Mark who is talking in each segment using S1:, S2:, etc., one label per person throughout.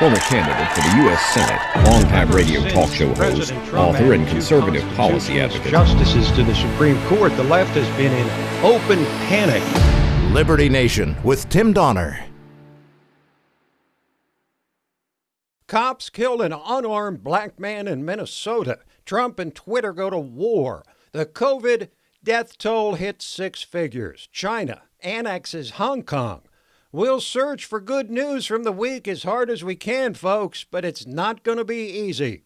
S1: former candidate for the U.S. Senate, longtime radio talk show host, author, and conservative policy advocate.
S2: Justices to the Supreme Court, the left has been in open panic.
S3: Liberty Nation with Tim Donner.
S2: Cops kill an unarmed black man in Minnesota. Trump and Twitter go to war. The COVID death toll hits 6 figures. China annexes Hong Kong. We'll search for good news from the week as hard as we can, folks, but it's not going to be easy.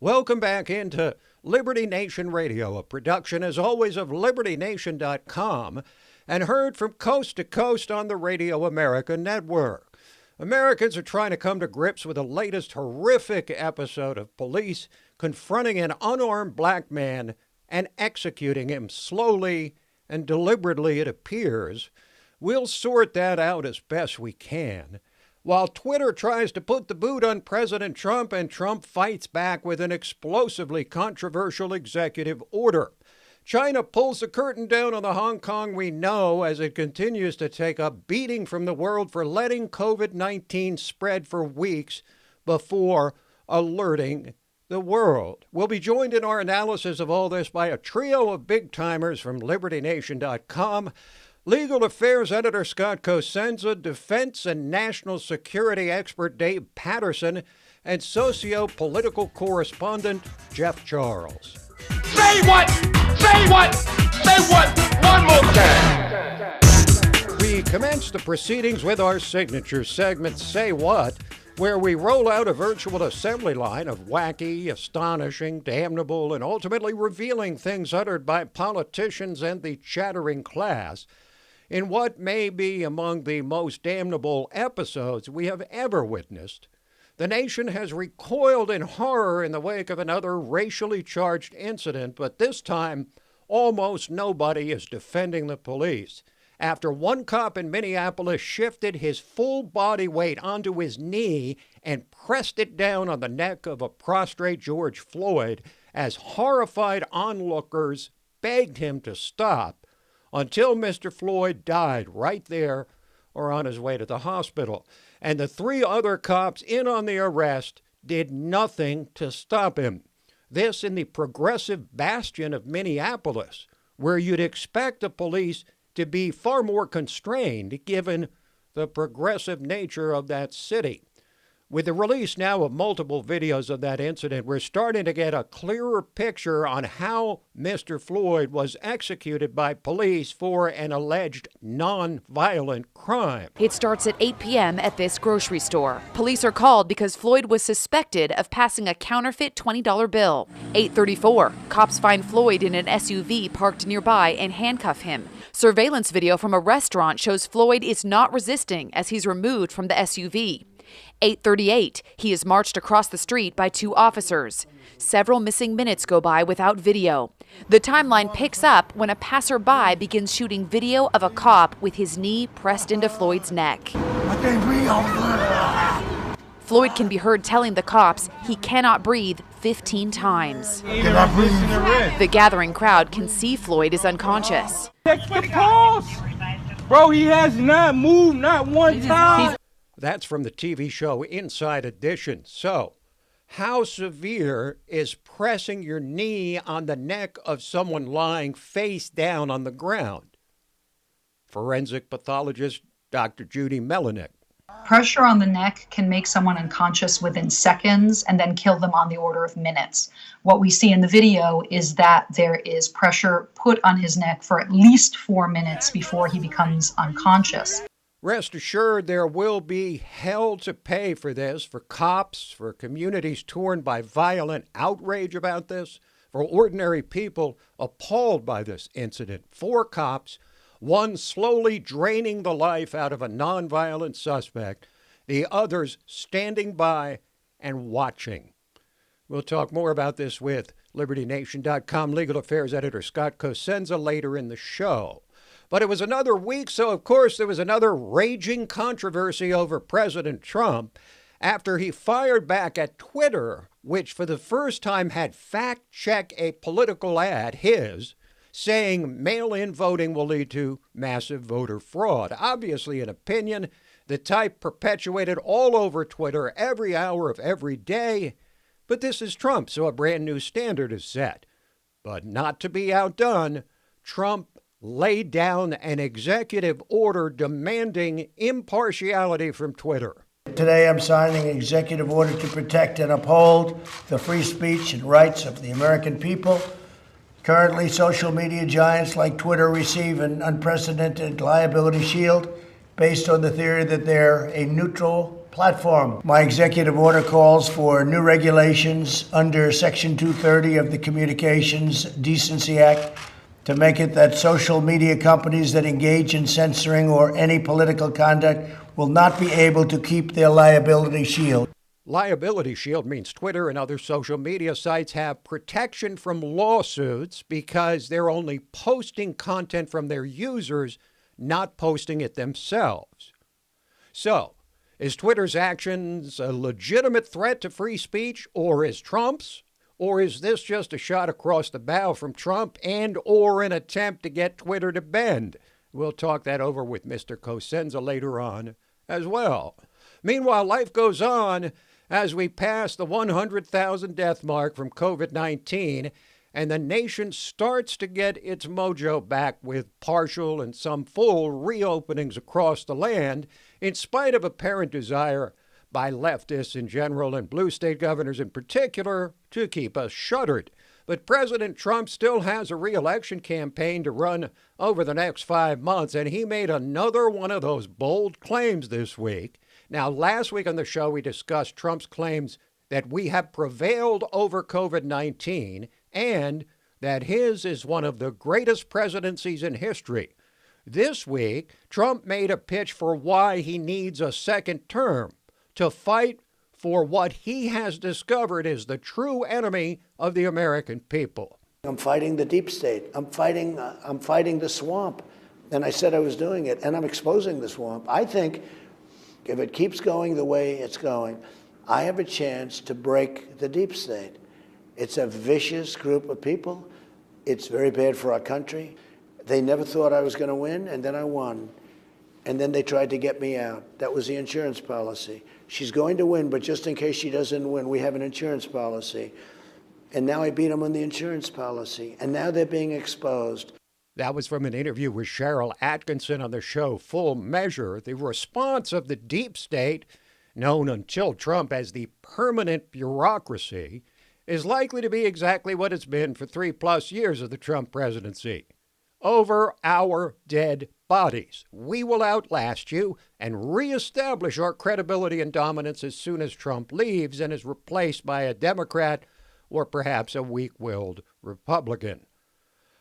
S2: Welcome back into Liberty Nation Radio, a production, as always, of LibertyNation.com, and heard from coast to coast on the Radio America network. Americans are trying to come to grips with the latest horrific episode of police confronting an unarmed black man and executing him slowly and deliberately, it appears. We'll sort that out as best we can. While Twitter tries to put the boot on President Trump, and Trump fights back with an explosively controversial executive order. China pulls the curtain down on the Hong Kong we know as it continues to take a beating from the world for letting COVID-19 spread for weeks before alerting the world. We'll be joined in our analysis of all this by a trio of big-timers from LibertyNation.com. Legal Affairs Editor Scott Cosenza, Defense and National Security expert Dave Patterson, and socio-political correspondent Jeff Charles.
S4: Say what? Say what? Say what? One more time.
S2: We commence the proceedings with our signature segment, Say What?, where we roll out a virtual assembly line of wacky, astonishing, damnable, and ultimately revealing things uttered by politicians and the chattering class in what may be among the most damnable episodes we have ever witnessed. The nation has recoiled in horror in the wake of another racially charged incident, but this time, almost nobody is defending the police. After one cop in Minneapolis shifted his full body weight onto his knee and pressed it down on the neck of a prostrate George Floyd as horrified onlookers begged him to stop, until Mr. Floyd died right there or on his way to the hospital. And the 3 other cops in on the arrest did nothing to stop him. This in the progressive bastion of Minneapolis, where you'd expect the police to be far more constrained given the progressive nature of that city. With the release now of multiple videos of that incident, we're starting to get a clearer picture on how Mr. Floyd was executed by police for an alleged non-violent crime.
S5: It starts at 8 p.m. at this grocery store. Police are called because Floyd was suspected of passing a counterfeit $20 bill. 8:34, cops find Floyd in an SUV parked nearby and handcuff him. Surveillance video from a restaurant shows Floyd is not resisting as he's removed from the SUV. 8:38, he is marched across the street by 2 officers. Several missing minutes go by without video. The timeline picks up when a passerby begins shooting video of a cop with his knee pressed into Floyd's neck.
S4: I can't breathe.
S5: Floyd can be heard telling the cops he cannot breathe 15 times. The gathering crowd can see Floyd is unconscious.
S6: Check the pulse. Bro, he has not moved, not one time.
S2: That's from the TV show Inside Edition. So, how severe is pressing your knee on the neck of someone lying face down on the ground? Forensic pathologist Dr. Judy Melanik.
S7: Pressure on the neck can make someone unconscious within seconds and then kill them on the order of minutes. What we see in the video is that there is pressure put on his neck for at least 4 minutes before he becomes unconscious.
S2: Rest assured there will be hell to pay for this, for cops, for communities torn by violent outrage about this, for ordinary people appalled by this incident. 4 cops, one slowly draining the life out of a nonviolent suspect, the others standing by and watching. We'll talk more about this with LibertyNation.com legal affairs editor Scott Cosenza later in the show. But it was another week, so of course there was another raging controversy over President Trump after he fired back at Twitter, which for the first time had fact-checked a political ad, his, saying mail-in voting will lead to massive voter fraud. Obviously an opinion the type perpetuated all over Twitter every hour of every day. But this is Trump, so a brand new standard is set. But not to be outdone, Trump laid down an executive order demanding impartiality from Twitter.
S8: Today I'm signing an executive order to protect and uphold the free speech and rights of the American people. Currently, social media giants like Twitter receive an unprecedented liability shield based on the theory that they're a neutral platform. My executive order calls for new regulations under Section 230 of the Communications Decency Act to make it that social media companies that engage in censoring or any political conduct will not be able to keep their liability shield.
S2: Liability shield means Twitter and other social media sites have protection from lawsuits because they're only posting content from their users, not posting it themselves. So, is Twitter's actions a legitimate threat to free speech, or is Trump's? Or is this just a shot across the bow from Trump and or an attempt to get Twitter to bend? We'll talk that over with Mr. Cosenza later on as well. Meanwhile, life goes on as we pass the 100,000 death mark from COVID-19, and the nation starts to get its mojo back with partial and some full reopenings across the land, in spite of apparent desire by leftists in general and blue state governors in particular to keep us shuttered. But President Trump still has a re-election campaign to run over the next 5 months, and he made another one of those bold claims this week. Now, last week on the show, we discussed Trump's claims that we have prevailed over COVID-19 and that his is one of the greatest presidencies in history. This week, Trump made a pitch for why he needs a second term to fight for what he has discovered is the true enemy of the American people.
S8: I'm fighting the deep state. I'm fighting the swamp. And I said I was doing it, and I'm exposing the swamp. I think if it keeps going the way it's going, I have a chance to break the deep state. It's a vicious group of people. It's very bad for our country. They never thought I was going to win, and then I won. And then they tried to get me out. That was the insurance policy. She's going to win, but just in case she doesn't win, we have an insurance policy. And now I beat them on the insurance policy. And now they're being exposed.
S2: That was from an interview with Cheryl Atkinson on the show Full Measure. The response of the deep state, known until Trump as the permanent bureaucracy, is likely to be exactly what it's been for 3+ years of the Trump presidency. Over our dead bodies. We will outlast you and reestablish our credibility and dominance as soon as Trump leaves and is replaced by a Democrat or perhaps a weak-willed Republican.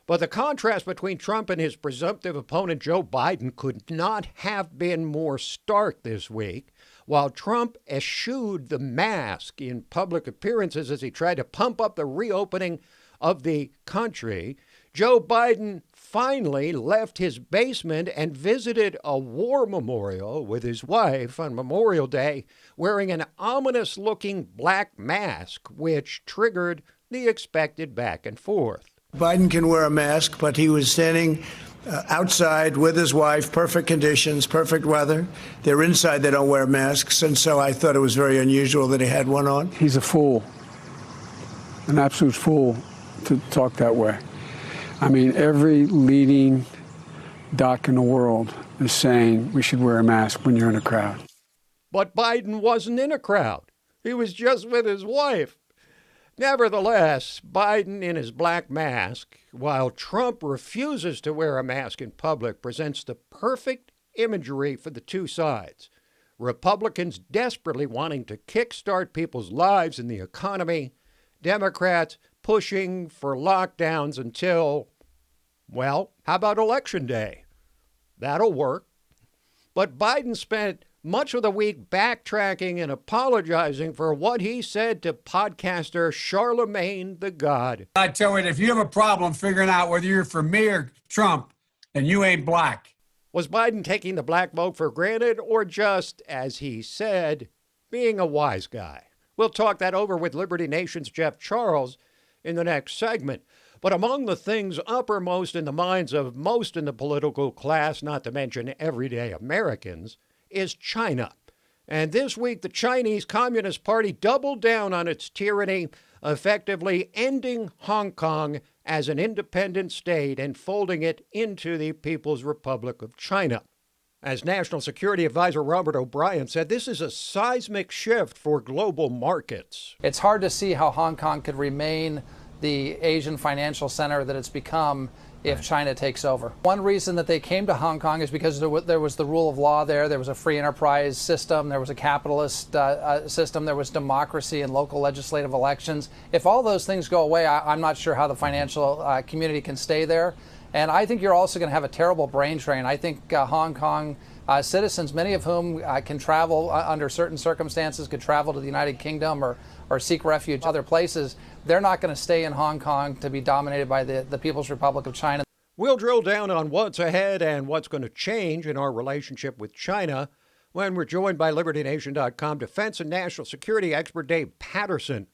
S2: But the contrast between Trump and his presumptive opponent Joe Biden could not have been more stark this week. While Trump eschewed the mask in public appearances as he tried to pump up the reopening of the country, Joe Biden finally left his basement and visited a war memorial with his wife on Memorial Day wearing an ominous-looking black mask, which triggered the expected back and forth.
S8: Biden can wear a mask, but he was standing outside with his wife, perfect conditions, perfect weather. They're inside, they don't wear masks, and so I thought it was very unusual that he had one on.
S9: He's a fool, an absolute fool to talk that way. I mean, every leading doc in the world is saying we should wear a mask when you're in a crowd.
S2: But Biden wasn't in a crowd. He was just with his wife. Nevertheless, Biden in his black mask, while Trump refuses to wear a mask in public, presents the perfect imagery for the two sides. Republicans desperately wanting to kickstart people's lives and the economy. Democrats pushing for lockdowns until, well, how about Election Day? That'll work. But Biden spent much of the week backtracking and apologizing for what he said to podcaster Charlemagne the God.
S10: I tell you, if you have a problem figuring out whether you're for me or Trump, then you ain't black.
S2: Was Biden taking the black vote for granted or just, as he said, being a wise guy? We'll talk that over with Liberty Nation's Jeff Charles in the next segment. But among the things uppermost in the minds of most in the political class, not to mention everyday Americans, is China. And this week, the Chinese Communist Party doubled down on its tyranny, effectively ending Hong Kong as an independent state and folding it into the People's Republic of China. As National Security Advisor Robert O'Brien said, this is a seismic shift for global markets.
S11: It's hard to see how Hong Kong could remain the Asian financial center that it's become if China takes over. One reason that they came to Hong Kong is because there was the rule of law there. There was a free enterprise system. There was a capitalist system. There was democracy and local legislative elections. If all those things go away, I'm not sure how the financial community can stay there. And I think you're also going to have a terrible brain drain. I think Hong Kong citizens, many of whom can travel under certain circumstances, could travel to the United Kingdom or seek refuge other places. They're not going to stay in Hong Kong to be dominated by the People's Republic of China.
S2: We'll drill down on what's ahead and what's going to change in our relationship with China when we're joined by LibertyNation.com defense and national security expert Dave Patterson.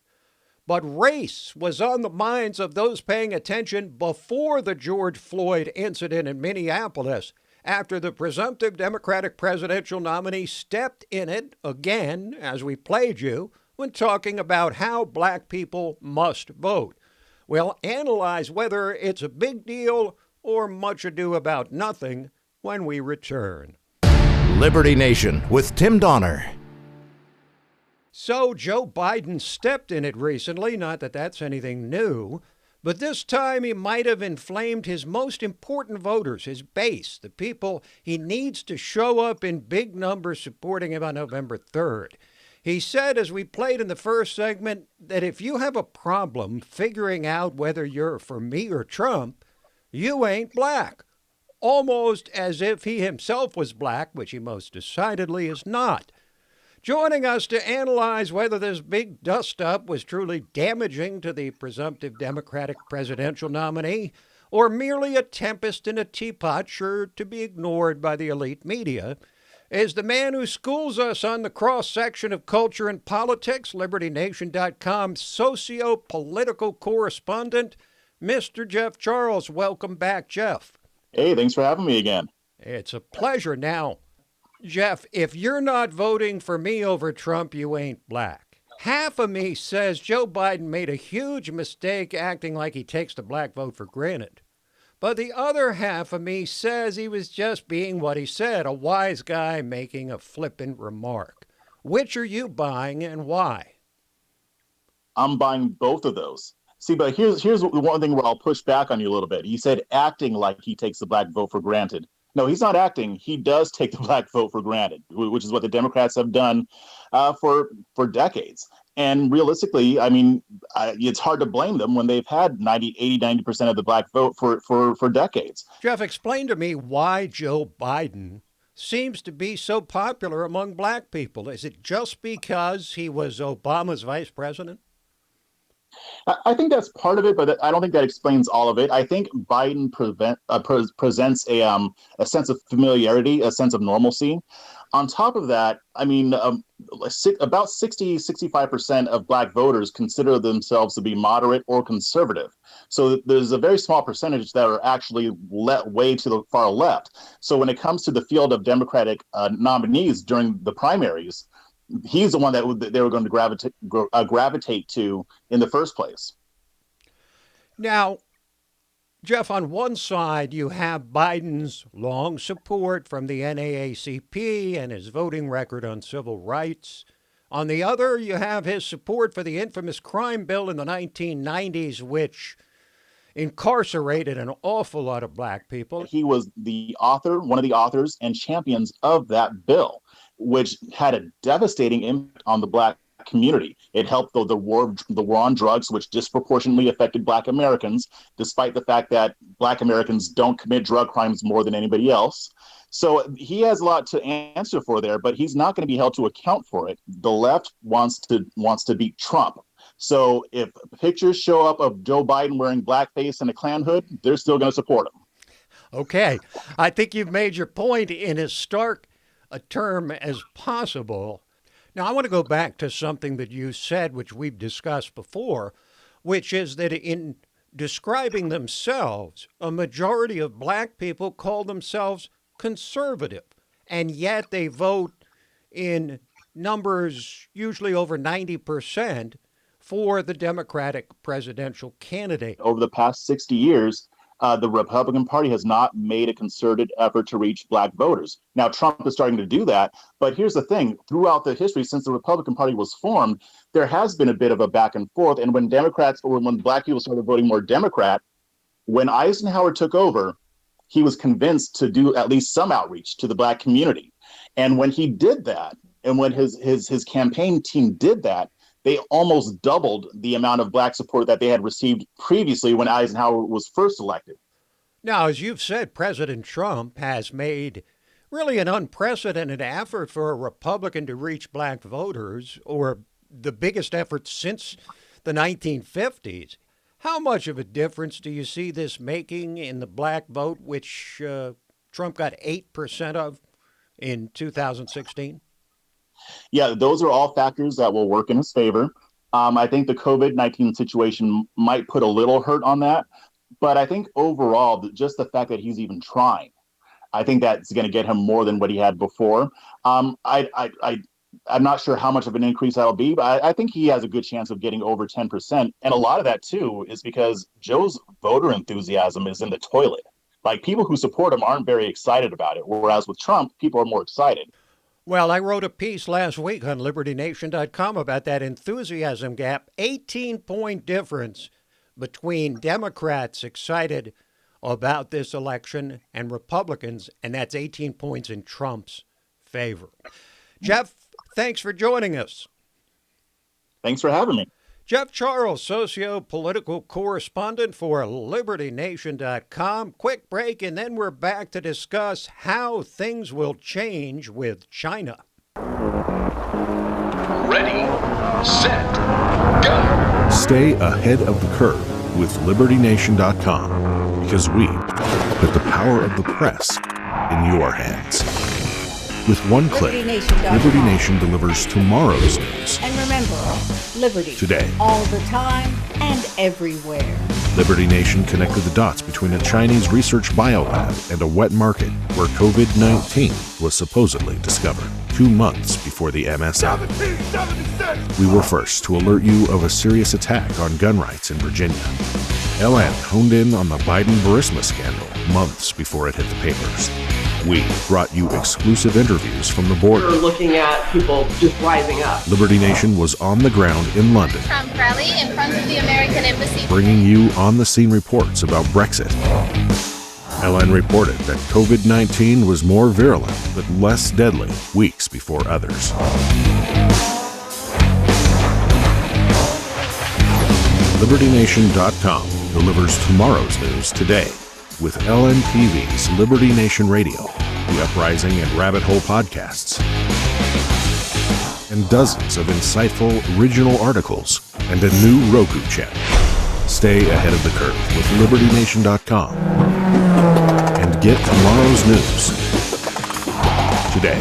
S2: But race was on the minds of those paying attention before the George Floyd incident in Minneapolis, after the presumptive Democratic presidential nominee stepped in it again, as we played you, when talking about how black people must vote. We'll analyze whether it's a big deal or much ado about nothing when we return.
S3: Liberty Nation with Tim Donner.
S2: So Joe Biden stepped in it recently, not that that's anything new, but this time he might have inflamed his most important voters, his base, the people he needs to show up in big numbers supporting him on November 3rd. He said, as we played in the first segment, that if you have a problem figuring out whether you're for me or Trump, you ain't black. Almost as if he himself was black, which he most decidedly is not. Joining us to analyze whether this big dust-up was truly damaging to the presumptive Democratic presidential nominee, or merely a tempest in a teapot sure to be ignored by the elite media, is the man who schools us on the cross-section of culture and politics, LibertyNation.com socio-political correspondent, Mr. Jeff Charles. Welcome back, Jeff.
S12: Hey, thanks for having me again.
S2: It's a pleasure. Now, Jeff, if you're not voting for me over Trump, you ain't black. Half of me says Joe Biden made a huge mistake acting like he takes the black vote for granted. But the other half of me says he was just being what he said, a wise guy making a flippant remark. Which are you buying and why?
S12: I'm buying both of those. See, but here's one thing where I'll push back on you a little bit. He said acting like he takes the black vote for granted. No, he's not acting. He does take the black vote for granted, which is what the Democrats have done for decades. And realistically, I mean, it's hard to blame them when they've had 90% of the black vote for decades.
S2: Jeff, explain to me why Joe Biden seems to be so popular among black people. Is it just because he was Obama's vice president?
S12: I think that's part of it, but I don't think that explains all of it. I think Biden presents a sense of familiarity, a sense of normalcy. On top of that, I mean, about 65% of black voters consider themselves to be moderate or conservative. So there's a very small percentage that are actually way to the far left. So when it comes to the field of Democratic nominees during the primaries, he's the one that they were going to gravitate to in the first place.
S2: Now, Jeff, on one side, you have Biden's long support from the NAACP and his voting record on civil rights. On the other, you have his support for the infamous crime bill in the 1990s, which incarcerated an awful lot of black people.
S12: He was one of the authors and champions of that bill, which had a devastating impact on the black community. It helped the war on drugs, which disproportionately affected black Americans, despite the fact that black Americans don't commit drug crimes more than anybody else. So he has a lot to answer for there, but he's not going to be held to account for it. The left wants to beat Trump. So if pictures show up of Joe Biden wearing blackface and a Klan hood, they're still going to support him.
S2: Okay. I think you've made your point in as stark a term as possible. Now, I want to go back to something that you said, which we've discussed before, which is that in describing themselves, a majority of black people call themselves conservative. and yet they vote in numbers usually over 90% for the Democratic presidential candidate.
S12: Over the past 60 years, the Republican Party has not made a concerted effort to reach black voters. Now, Trump is starting to do that. But here's the thing. Throughout the history, since the Republican Party was formed, there has been a bit of a back and forth. And when when black people started voting more Democrat, when Eisenhower took over, he was convinced to do at least some outreach to the black community. And when he did that, and when his campaign team did that, they almost doubled the amount of black support that they had received previously when Eisenhower was first elected.
S2: Now, as you've said, President Trump has made really an unprecedented effort for a Republican to reach black voters, or the biggest effort since the 1950s. How much of a difference do you see this making in the black vote, which Trump got 8% of in 2016?
S12: Yeah, those are all factors that will work in his favor. I think the COVID-19 situation might put a little hurt on that. But I think overall, just the fact that he's even trying, I think that's going to get him more than what he had before. I'm not sure how much of an increase that'll be, but I think he has a good chance of getting over 10%. And a lot of that, too, is because Joe's voter enthusiasm is in the toilet. Like, people who support him aren't very excited about it, whereas with Trump, people are more excited.
S2: Well, I wrote a piece last week on LibertyNation.com about that enthusiasm gap, 18-point difference between Democrats excited about this election and Republicans, and that's 18 points in Trump's favor. Jeff, thanks for joining us.
S12: Thanks for having me.
S2: Jeff Charles, socio-political correspondent for LibertyNation.com. Quick break, and then we're back to discuss how things will change with China.
S4: Ready, set, go.
S13: Stay ahead of the curve with LibertyNation.com, because we put the power of the press in your hands. With one click, Liberty Nation delivers tomorrow's news.
S14: And remember, Liberty.
S13: Today.
S14: All the time and everywhere.
S13: Liberty Nation connected the dots between a Chinese research biolab and a wet market where COVID-19 was supposedly discovered 2 months before the MSM. We were first to alert you of a serious attack on gun rights in Virginia. LN honed in on the Biden-Burisma scandal months before it hit the papers. We brought you exclusive interviews from the border.
S15: We're looking at people just rising up.
S13: Liberty Nation was on the ground in London.
S16: Trump rally in front of the American embassy.
S13: Bringing you on-the-scene reports about Brexit. LN reported that COVID-19 was more virulent but less deadly weeks before others. LibertyNation.com delivers tomorrow's news today with LNTV's Liberty Nation Radio, the Uprising and Rabbit Hole podcasts, and dozens of insightful original articles and a new Roku channel. Stay ahead of the curve with LibertyNation.com and get tomorrow's news today.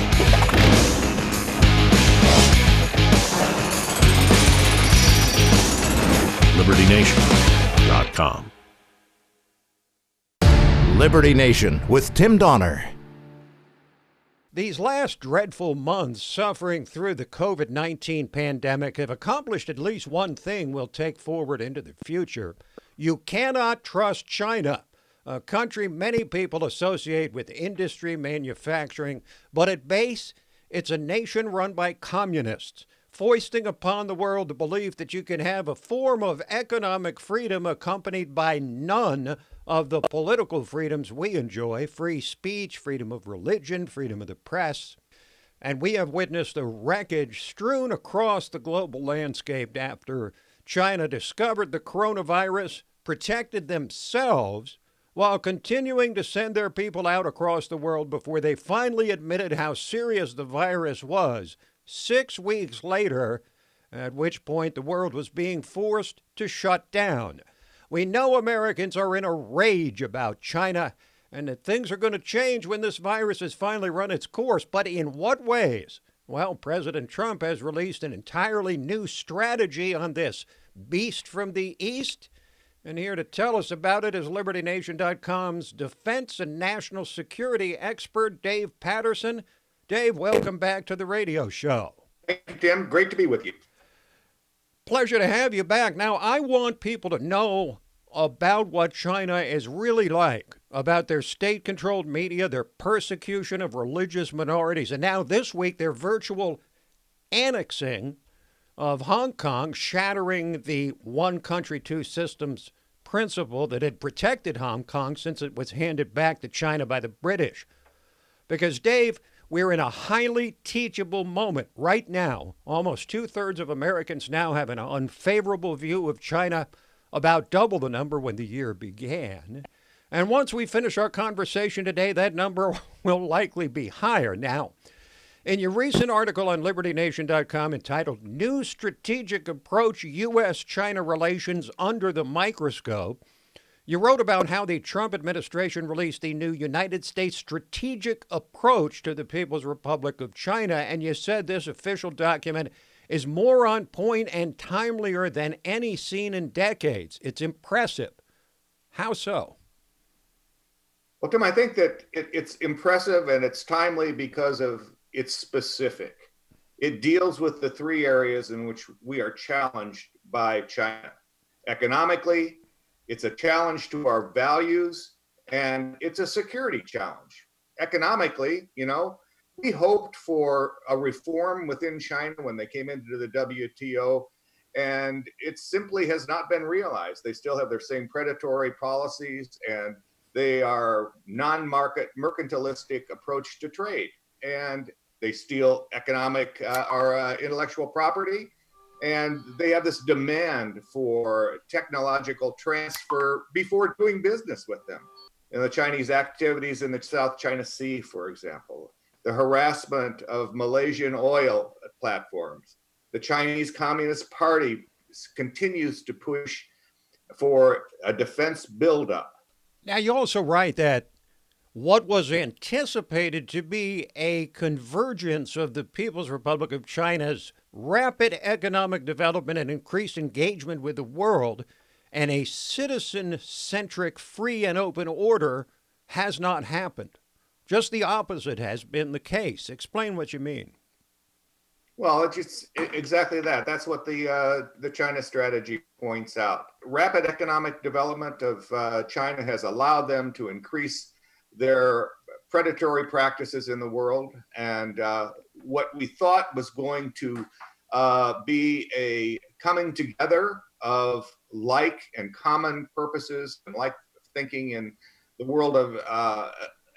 S13: LibertyNation.com.
S3: Liberty Nation with Tim Donner.
S2: These last dreadful months suffering through the COVID-19 pandemic have accomplished at least one thing we'll take forward into the future. You cannot trust China, a country many people associate with industry, manufacturing, but at base, it's a nation run by communists, foisting upon the world the belief that you can have a form of economic freedom accompanied by none of the political freedoms we enjoy: free speech, freedom of religion, freedom of the press. And we have witnessed the wreckage strewn across the global landscape after China discovered the coronavirus, protected themselves, while continuing to send their people out across the world before they finally admitted how serious the virus was 6 weeks later, at which point the world was being forced to shut down. We know Americans are in a rage about China and that things are going to change when this virus has finally run its course. But in what ways? Well, President Trump has released an entirely new strategy on this beast from the East. And here to tell us about it is LibertyNation.com's defense and national security expert, Dave Patterson. Dave, welcome back to the radio show.
S17: Thank you, Tim. Great to be with you.
S2: Pleasure to have you back. Now, I want people to know about what China is really like, about their state-controlled media, their persecution of religious minorities, and now this week their virtual annexing of Hong Kong, shattering the one country, two systems principle that had protected Hong Kong since it was handed back to China by the British. Because, Dave, we're in a highly teachable moment right now. Almost two-thirds of Americans now have an unfavorable view of China, about double the number when the year began. And once we finish our conversation today, that number will likely be higher. Now, in your recent article on LibertyNation.com entitled New Strategic Approach U.S.-China Relations Under the Microscope, you wrote about how the Trump administration released the new United States Strategic Approach to the People's Republic of China, and you said this official document is more on point and timelier than any seen in decades. It's impressive. How so?
S17: Well, Tim, I think that it's impressive and it's timely because of its specific. It deals with the three areas in which we are challenged by China. Economically, it's a challenge to our values, and it's a security challenge. Economically, we hoped for a reform within China when they came into the WTO, and it simply has not been realized. They still have their same predatory policies, and they are non-market, mercantilistic approach to trade. And they steal our intellectual property, and they have this demand for technological transfer before doing business with them. The Chinese activities in the South China Sea, for example, the harassment of Malaysian oil platforms. The Chinese Communist Party continues to push for a defense buildup.
S2: Now, you also write that what was anticipated to be a convergence of the People's Republic of China's rapid economic development and increased engagement with the world and a citizen-centric free and open order has not happened. Just the opposite has been the case. Explain what you mean.
S17: Well, it's exactly that. That's what the China strategy points out. Rapid economic development of China has allowed them to increase their predatory practices in the world. And what we thought was going to be a coming together of like and common purposes and like thinking in the world of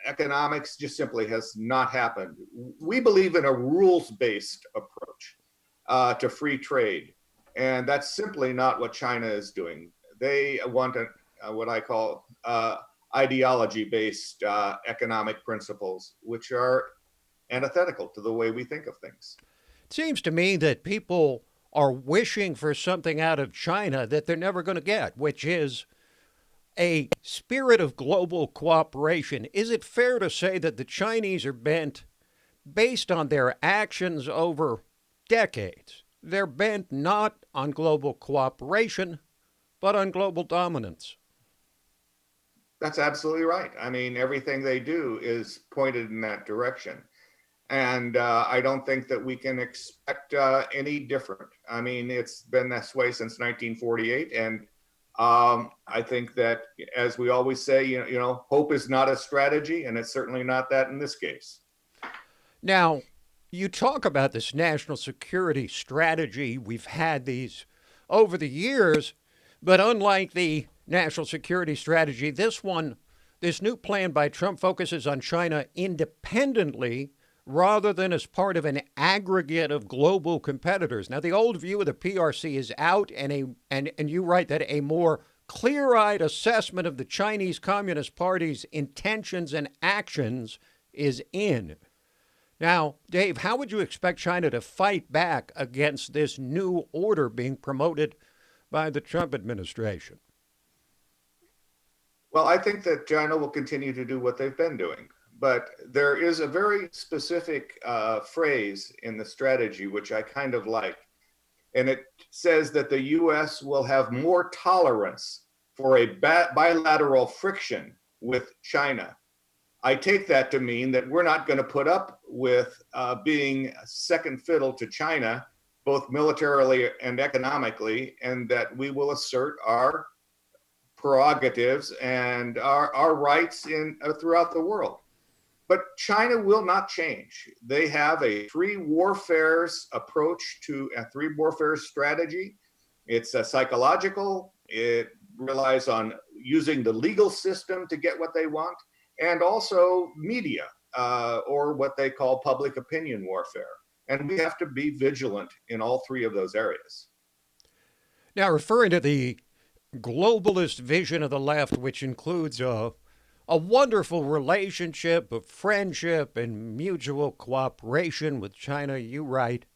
S17: economics just simply has not happened. We believe in a rules-based approach to free trade, and that's simply not what China is doing. They want what I call ideology-based economic principles, which are antithetical to the way we think of things.
S2: It seems to me that people are wishing for something out of China that they're never going to get, which is a spirit of global cooperation. Is it fair to say that the Chinese are bent, based on their actions over decades, they're bent not on global cooperation, but on global dominance?
S17: That's absolutely right. I mean, everything they do is pointed in that direction. And I don't think that we can expect any different. I mean, it's been this way since 1948. And I think that, as we always say, hope is not a strategy, and it's certainly not that in this case.
S2: Now, you talk about this national security strategy. We've had these over the years, but unlike the national security strategy, this new plan by Trump focuses on China independently rather than as part of an aggregate of global competitors. Now, the old view of the PRC is out, and you write that a more clear-eyed assessment of the Chinese Communist Party's intentions and actions is in. Now, Dave, how would you expect China to fight back against this new order being promoted by the Trump administration?
S17: Well, I think that China will continue to do what they've been doing. But there is a very specific phrase in the strategy, which I kind of like. And it says that the U.S. will have more tolerance for a bilateral friction with China. I take that to mean that we're not going to put up with being second fiddle to China, both militarily and economically, and that we will assert our prerogatives and our rights throughout the world. But China will not change. They have a three warfares approach to a three warfare strategy. It's psychological. It relies on using the legal system to get what they want, and also media, or what they call public opinion warfare. And we have to be vigilant in all three of those areas.
S2: Now, referring to the globalist vision of the left, which includes a wonderful relationship of friendship and mutual cooperation with China, you write,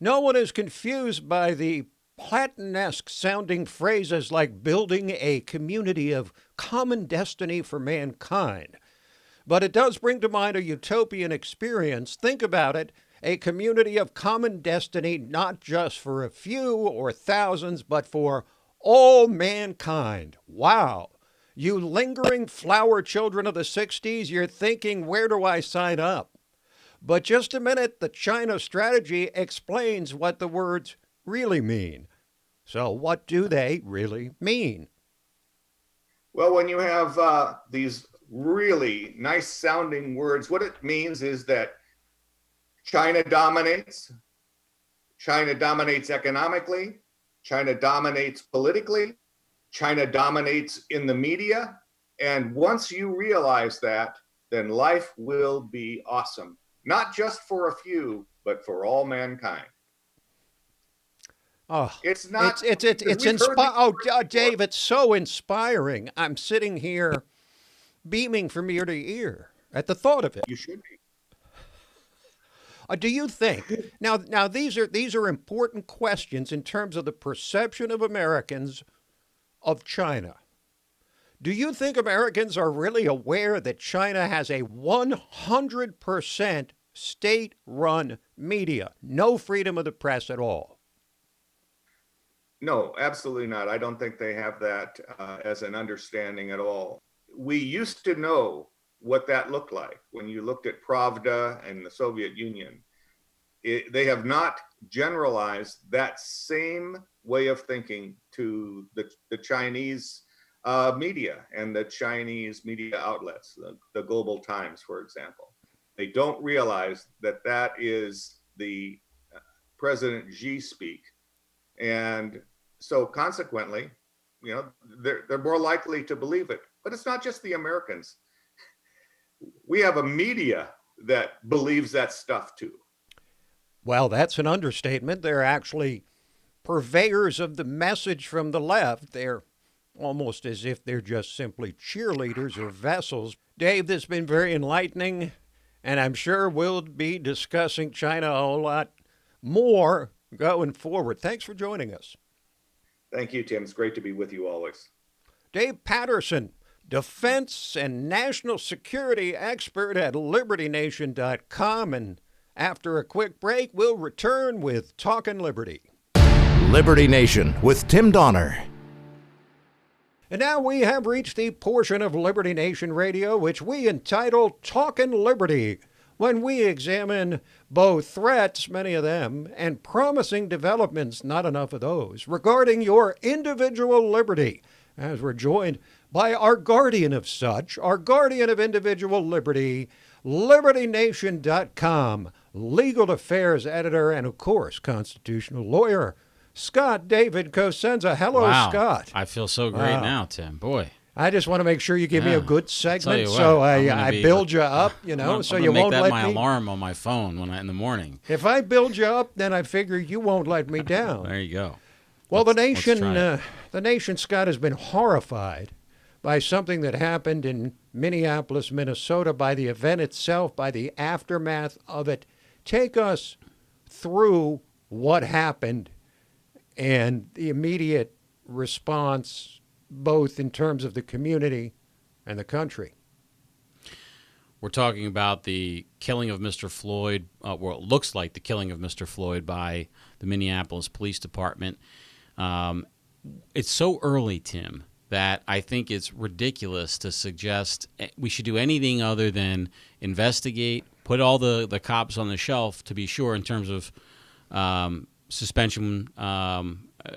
S2: no one is confused by the Platonesque sounding phrases like building a community of common destiny for mankind. But it does bring to mind a utopian experience. Think about it. A community of common destiny, not just for a few or thousands, but for all mankind. Wow. You lingering flower children of the 60s, you're thinking, where do I sign up? But just a minute, the China strategy explains what the words really mean. So what do they really mean?
S17: Well, when you have these really nice sounding words, what it means is that China dominates economically, China dominates politically, China dominates in the media. And once you realize that, then life will be awesome. Not just for a few, but for all mankind.
S2: Oh,
S17: it's not.
S2: It's inspiring. Oh, Dave, it's so inspiring. I'm sitting here beaming from ear to ear at the thought of it.
S17: You should be.
S2: Do you think now these are important questions in terms of the perception of Americans of China? Do you think Americans are really aware that China has a 100% state-run media, no freedom of the press at all?
S17: No, absolutely not. I don't think they have that as an understanding at all. We used to know what that looked like when you looked at Pravda and the Soviet Union. They have not generalized that same way of thinking to the Chinese media and the Chinese media outlets, the Global Times, for example. They don't realize that that is the President Xi speak. And so consequently, you know, they're more likely to believe it. But it's not just the Americans. We have a media that believes that stuff too.
S2: Well, that's an understatement. They're actually purveyors of the message from the left. They're almost as if they're just simply cheerleaders or vessels. Dave, this has been very enlightening, and I'm sure we'll be discussing China a whole lot more going forward. Thanks for joining us.
S17: Thank you, Tim. It's great to be with you always.
S2: Dave Patterson, defense and national security expert at LibertyNation.com. And after a quick break, we'll return with Talkin' Liberty.
S3: Liberty Nation with Tim Donner.
S2: And now we have reached the portion of Liberty Nation Radio which we entitle Talkin' Liberty, when we examine both threats, many of them, and promising developments, not enough of those, regarding your individual liberty, as we're joined by our guardian of such, our guardian of individual liberty, LibertyNation.com, legal affairs editor, and, of course, constitutional lawyer, Scott David Cosenza. Hello,
S18: wow.
S2: Scott.
S18: I feel so great now, Tim. Boy.
S2: I just want to make sure you give me a good segment, so I build you up, you know, so you won't let me.
S18: Make that my alarm on my phone in the morning.
S2: If I build you up, then I figure you won't let me down.
S18: There you go.
S2: Well, the nation, Scott, has been horrified by something that happened in Minneapolis, Minnesota, by the event itself, by the aftermath of it. Take us through what happened and the immediate response, both in terms of the community and the country.
S18: We're talking about the killing of Mr. Floyd, well, it looks like the killing of Mr. Floyd by the Minneapolis Police Department. It's so early, Tim, that I think it's ridiculous to suggest we should do anything other than investigate, put all the cops on the shelf to be sure in terms of suspension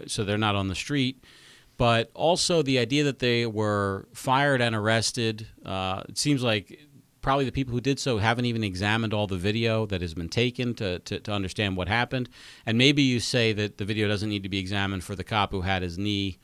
S18: so they're not on the street. But also the idea that they were fired and arrested, it seems like probably the people who did so haven't even examined all the video that has been taken to understand what happened. And maybe you say that the video doesn't need to be examined for the cop who had his knee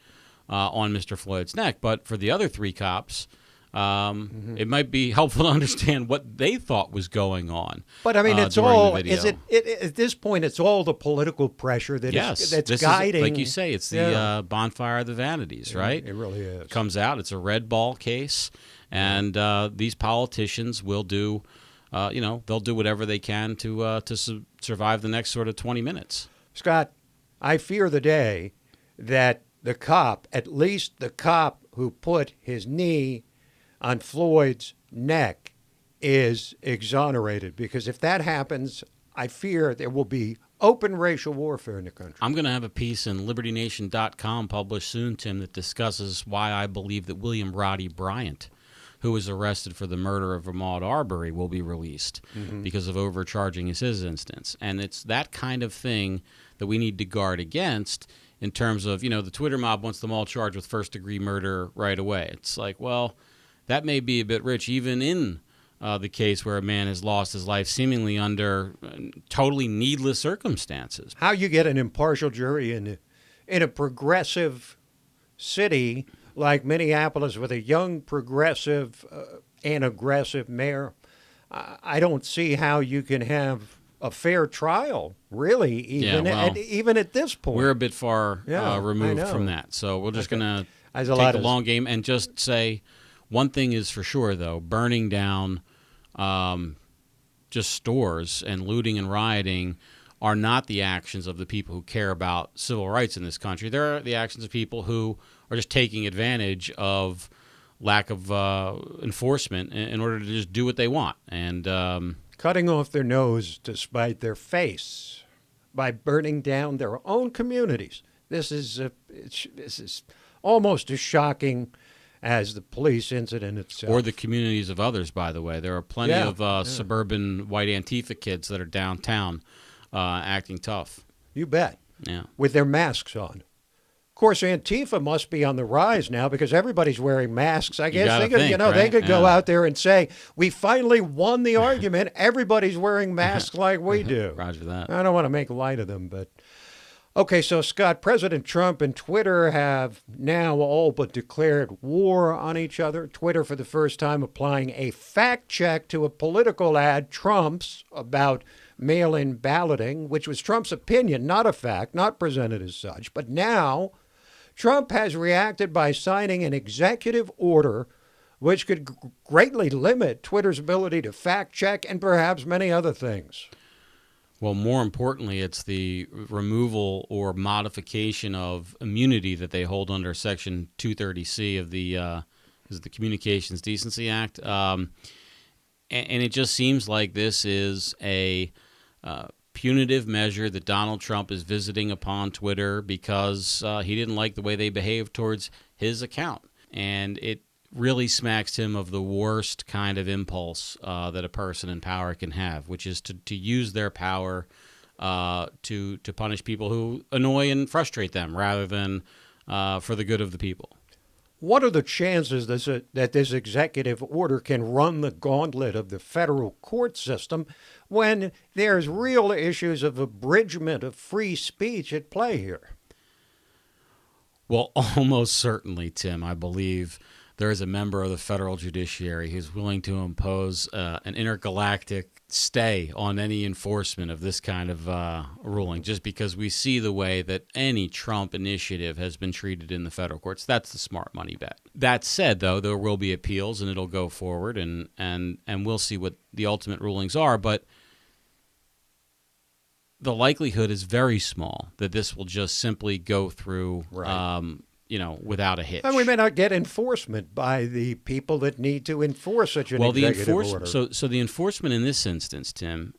S18: on Mr. Floyd's neck. But for the other three cops, it might be helpful to understand what they thought was going on.
S2: But I mean, it's all, is it at this point, it's all the political pressure that that's guiding.
S18: Like you say, it's the bonfire of the vanities, right?
S2: It really is.
S18: Comes out, it's a red ball case, and these politicians will do, they'll do whatever they can to survive the next sort of 20 minutes.
S2: Scott, I fear the day that the cop, at least the cop who put his knee on Floyd's neck, is exonerated, because if that happens, I fear there will be open racial warfare in the country.
S18: I'm going to have a piece in LibertyNation.com published soon, Tim, that discusses why I believe that William Roddy Bryant, who was arrested for the murder of Ahmaud Arbery, will be released because of overcharging as his instance. And it's that kind of thing that we need to guard against in terms of, the Twitter mob wants them all charged with first-degree murder right away. It's like, well, that may be a bit rich, even in the case where a man has lost his life seemingly under totally needless circumstances.
S2: How you get an impartial jury in a progressive city like Minneapolis with a young, progressive, and aggressive mayor, I don't see how you can have a fair trial, really, even at this point.
S18: We're a bit far removed from that. So we're just going to take the long game and just say, one thing is for sure, though, burning down just stores and looting and rioting are not the actions of the people who care about civil rights in this country. They're the actions of people who are just taking advantage of lack of enforcement in order to just do what they want. And
S2: cutting off their nose to spite their face by burning down their own communities. This is almost as shocking as the police incident itself.
S18: Or the communities of others, by the way. There are plenty of suburban white Antifa kids that are downtown acting tough.
S2: You bet.
S18: Yeah.
S2: With their masks on. Of course, Antifa must be on the rise now because everybody's wearing masks. I guess they could, they could go out there and say, we finally won the argument. Everybody's wearing masks like we do.
S18: Roger that.
S2: I don't want to make light of them, but... Okay, so, Scott, President Trump and Twitter have now all but declared war on each other. Twitter, for the first time, applying a fact check to a political ad, Trump's, about mail-in balloting, which was Trump's opinion, not a fact, not presented as such. But now, Trump has reacted by signing an executive order which could greatly limit Twitter's ability to fact check and perhaps many other things.
S18: Well, more importantly, it's the removal or modification of immunity that they hold under Section 230C of the Communications Decency Act. And it just seems like this is a punitive measure that Donald Trump is visiting upon Twitter because he didn't like the way they behaved towards his account. And it really smacks him of the worst kind of impulse that a person in power can have, which is to use their power to punish people who annoy and frustrate them rather than for the good of the people.
S2: What are the chances that this executive order can run the gauntlet of the federal court system when there's real issues of abridgment of free speech at play here?
S18: Well, almost certainly, Tim. I believe there is a member of the federal judiciary who's willing to impose an intergalactic stay on any enforcement of this kind of ruling, just because we see the way that any Trump initiative has been treated in the federal courts. That's the smart money bet. That said, though, there will be appeals and it'll go forward, and we'll see what the ultimate rulings are. But the likelihood is very small that this will just simply go through without a hitch.
S2: And we may not get enforcement by the people that need to enforce such an executive order.
S18: So the enforcement in this instance, Tim,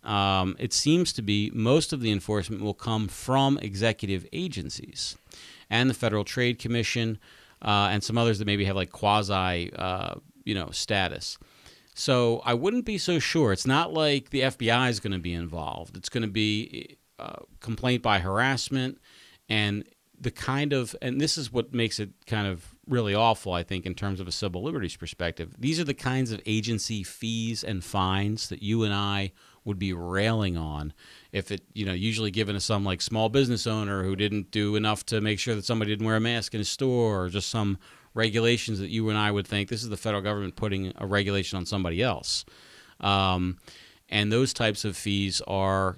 S18: it seems to be most of the enforcement will come from executive agencies and the Federal Trade Commission. and some others that maybe have like quasi, status. So I wouldn't be so sure. It's not like the FBI is going to be involved. It's going to be complaint by harassment and and this is what makes it kind of really awful, I think, in terms of a civil liberties perspective. These are the kinds of agency fees and fines that you and I would be railing on if it, usually given to some like small business owner who didn't do enough to make sure that somebody didn't wear a mask in a store, or just some regulations that you and I would think this is the federal government putting a regulation on somebody else. And those types of fees are,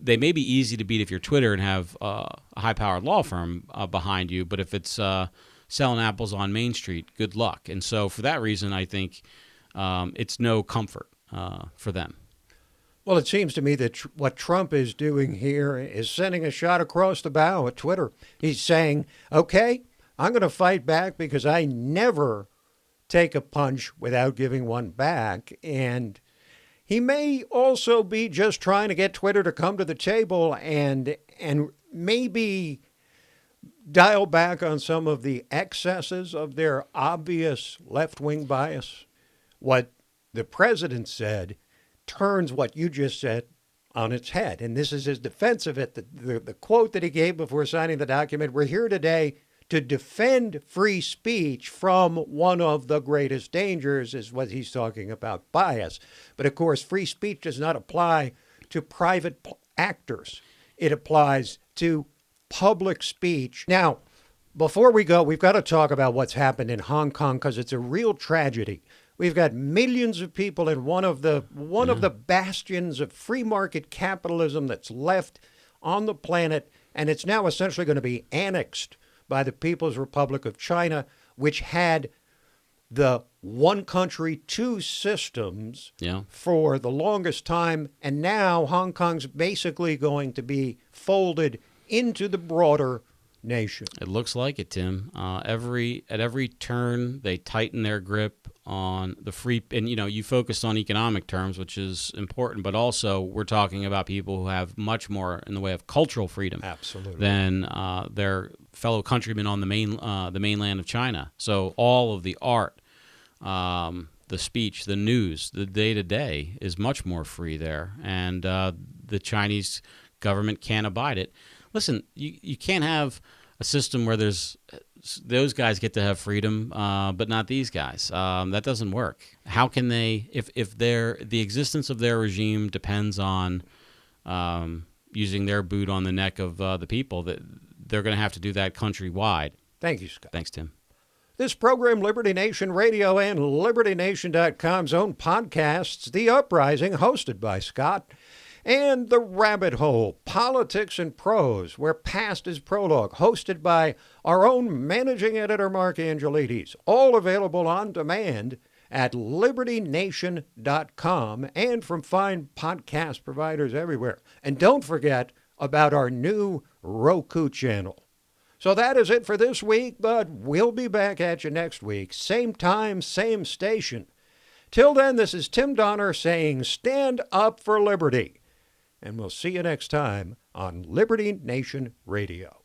S18: they may be easy to beat if you're Twitter and have a high-powered law firm behind you, but if it's selling apples on Main Street, good luck. And so for that reason, I think it's no comfort for them.
S2: Well, it seems to me that what Trump is doing here is sending a shot across the bow at Twitter. He's saying, okay, I'm going to fight back because I never take a punch without giving one back. And he may also be just trying to get Twitter to come to the table and maybe dial back on some of the excesses of their obvious left-wing bias. What the president said turns what you just said on its head. And this is his defense of it. The quote that he gave before signing the document, we're here today to defend free speech from one of the greatest dangers, is what he's talking about, bias. But of course, free speech does not apply to private actors. It applies to public speech. Now, before we go, we've got to talk about what's happened in Hong Kong, because it's a real tragedy. We've got millions of people in one of the bastions of free market capitalism that's left on the planet, and it's now essentially going to be annexed by the People's Republic of China, which had the one country, two systems for the longest time. And now Hong Kong's basically going to be folded into the broader nation.
S18: It looks like it, Tim. At every turn, they tighten their grip on the free, and you focused on economic terms, which is important, but also we're talking about people who have much more in the way of cultural freedom,
S2: absolutely,
S18: than their fellow countrymen on the mainland of China. So all of the art, the speech, the news, the day-to-day is much more free there, and the Chinese government can't abide it. Listen, you can't have a system where those guys get to have freedom, but not these guys. That doesn't work. How can they, if the existence of their regime depends on using their boot on the neck of the people, that they're going to have to do that countrywide.
S2: Thank you, Scott.
S18: Thanks, Tim.
S2: This program, Liberty Nation Radio and LibertyNation.com's own podcasts, The Uprising, hosted by Scott, and The Rabbit Hole, Politics and Prose, where past is prologue, hosted by our own managing editor, Mark Angelides. All available on demand at LibertyNation.com and from fine podcast providers everywhere. And don't forget about our new Roku channel. So that is it for this week, but we'll be back at you next week. Same time, same station. Till then, this is Tim Donner saying stand up for liberty. And we'll see you next time on Liberty Nation Radio.